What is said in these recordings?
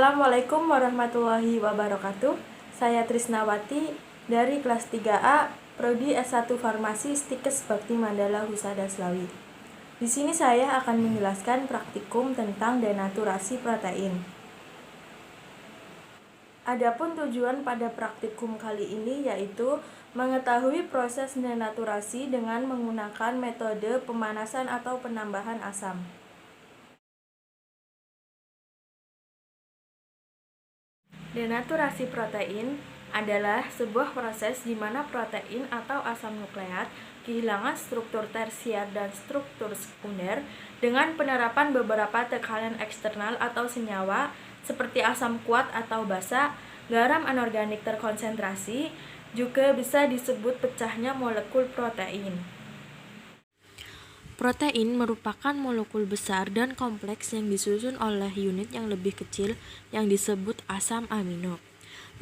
Assalamualaikum warahmatullahi wabarakatuh. Saya Trisnawati dari kelas 3A, Prodi S1 Farmasi Stikes Bakti Mandala Husada Slawi. Di sini saya akan menjelaskan praktikum tentang denaturasi protein. Adapun tujuan pada praktikum kali ini yaitu mengetahui proses denaturasi dengan menggunakan metode pemanasan atau penambahan asam. Denaturasi protein adalah sebuah proses di mana protein atau asam nukleat kehilangan struktur tersier dan struktur sekunder dengan penerapan beberapa tekanan eksternal atau senyawa seperti asam kuat atau basa, garam anorganik terkonsentrasi, juga bisa disebut pecahnya molekul protein. Protein merupakan molekul besar dan kompleks yang disusun oleh unit yang lebih kecil yang disebut asam amino.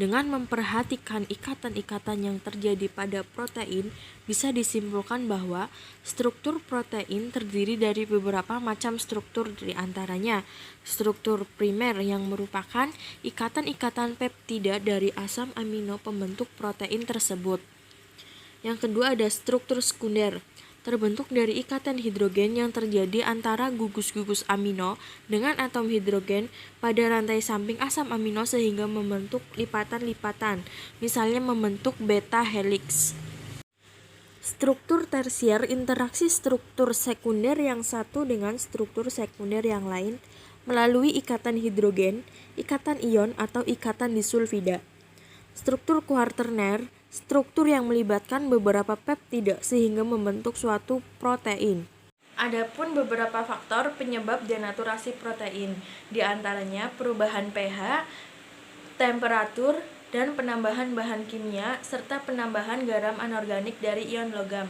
Dengan memperhatikan ikatan-ikatan yang terjadi pada protein, bisa disimpulkan bahwa struktur protein terdiri dari beberapa macam struktur, di antaranya struktur primer yang merupakan ikatan-ikatan peptida dari asam amino pembentuk protein tersebut. Yang kedua ada struktur sekunder, terbentuk dari ikatan hidrogen yang terjadi antara gugus-gugus amino dengan atom hidrogen pada rantai samping asam amino sehingga membentuk lipatan-lipatan, misalnya membentuk beta helix. Struktur tersier, interaksi struktur sekunder yang satu dengan struktur sekunder yang lain melalui ikatan hidrogen, ikatan ion atau ikatan disulfida. Struktur kuaterner, struktur yang melibatkan beberapa peptida sehingga membentuk suatu protein. Adapun beberapa faktor penyebab denaturasi protein, di antaranya perubahan pH, temperatur, dan penambahan bahan kimia serta penambahan garam anorganik dari ion logam.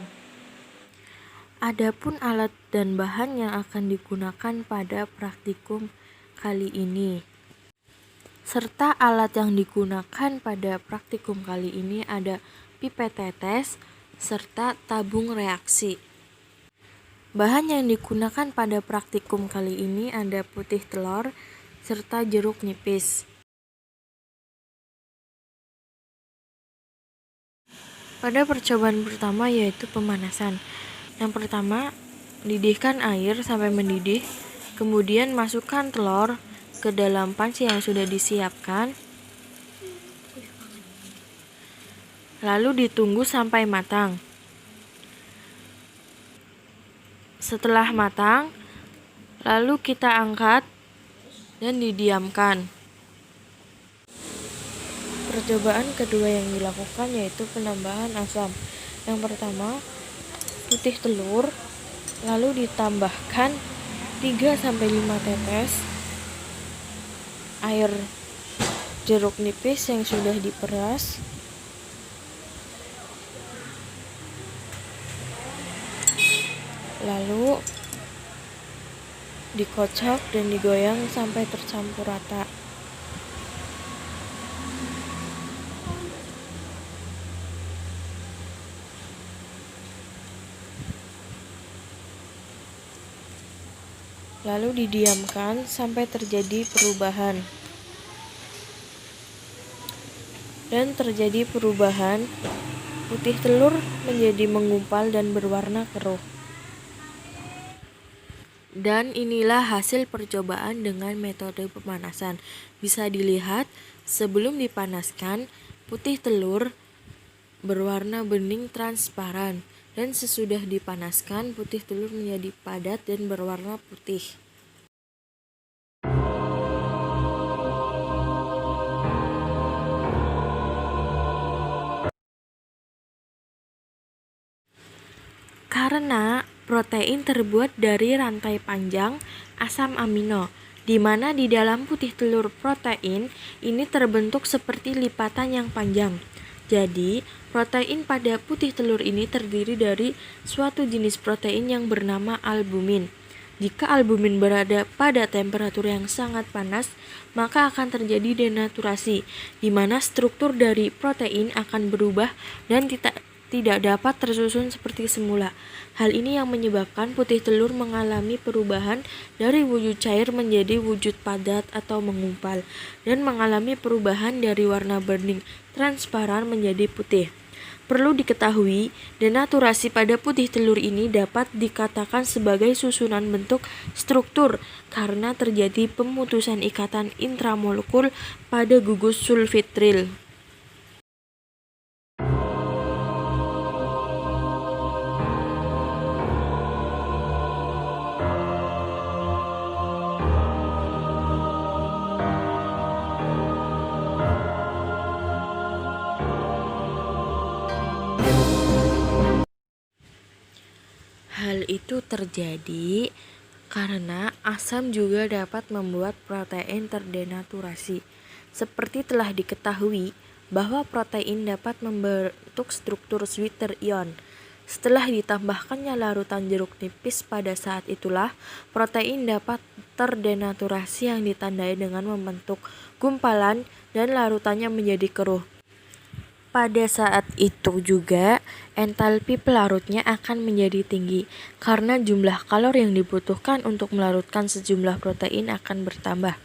Adapun alat dan bahan yang akan digunakan pada praktikum kali ini. Serta alat yang digunakan pada praktikum kali ini ada pipet tetes serta tabung reaksi. Bahan yang digunakan pada praktikum kali ini ada putih telur serta jeruk nipis. Pada percobaan pertama yaitu pemanasan. Yang pertama, didihkan air sampai mendidih, kemudian masukkan telur ke dalam panci yang sudah disiapkan, lalu ditunggu sampai matang. Setelah matang, lalu kita angkat dan didiamkan. Percobaan kedua yang dilakukan yaitu penambahan asam. Yang pertama, putih telur, lalu ditambahkan 3-5 tetes air jeruk nipis yang sudah diperas, lalu dikocok dan digoyang sampai tercampur rata. Lalu didiamkan sampai terjadi perubahan. Dan terjadi perubahan, putih telur menjadi menggumpal dan berwarna keruh. Dan inilah hasil percobaan dengan metode pemanasan. Bisa dilihat, sebelum dipanaskan, putih telur berwarna bening transparan. Dan sesudah dipanaskan, putih telur menjadi padat dan berwarna putih. Karena protein terbuat dari rantai panjang asam amino, di mana di dalam putih telur protein ini terbentuk seperti lipatan yang panjang. Jadi, protein pada putih telur ini terdiri dari suatu jenis protein yang bernama albumin. Jika albumin berada pada temperatur yang sangat panas, maka akan terjadi denaturasi, di mana struktur dari protein akan berubah dan tidak dapat tersusun seperti semula. Hal ini yang menyebabkan putih telur mengalami perubahan dari wujud cair menjadi wujud padat atau menggumpal, dan mengalami perubahan dari warna bening transparan menjadi putih. Perlu diketahui, denaturasi pada putih telur ini dapat dikatakan sebagai susunan bentuk struktur karena terjadi pemutusan ikatan intramolekul pada gugus sulfitril. Hal itu terjadi karena asam juga dapat membuat protein terdenaturasi. Seperti telah diketahui bahwa protein dapat membentuk struktur Switzer ion. Setelah ditambahkannya larutan jeruk nipis pada saat itulah protein dapat terdenaturasi yang ditandai dengan membentuk gumpalan dan larutannya menjadi keruh. Pada saat itu juga, entalpi pelarutnya akan menjadi tinggi, karena jumlah kalor yang dibutuhkan untuk melarutkan sejumlah protein akan bertambah.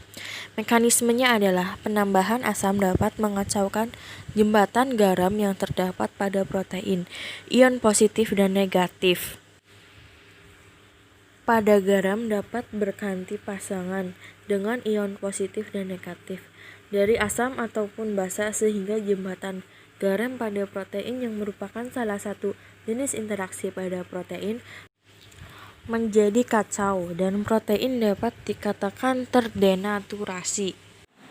Mekanismenya adalah penambahan asam dapat mengacaukan jembatan garam yang terdapat pada protein, ion positif dan negatif. Pada garam dapat berganti pasangan dengan ion positif dan negatif dari asam ataupun basa sehingga jembatan garam pada protein yang merupakan salah satu jenis interaksi pada protein menjadi kacau dan protein dapat dikatakan terdenaturasi.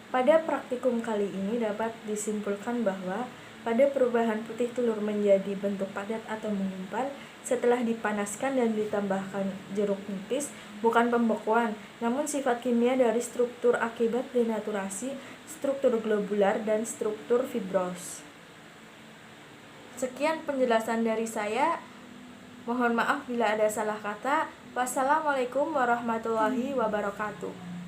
Pada praktikum kali ini dapat disimpulkan bahwa pada perubahan putih telur menjadi bentuk padat atau menggumpal setelah dipanaskan dan ditambahkan jeruk nipis bukan pembekuan, namun sifat kimia dari struktur akibat denaturasi, struktur globular, dan struktur fibros. Sekian penjelasan dari saya. Mohon maaf bila ada salah kata. Wassalamualaikum warahmatullahi wabarakatuh.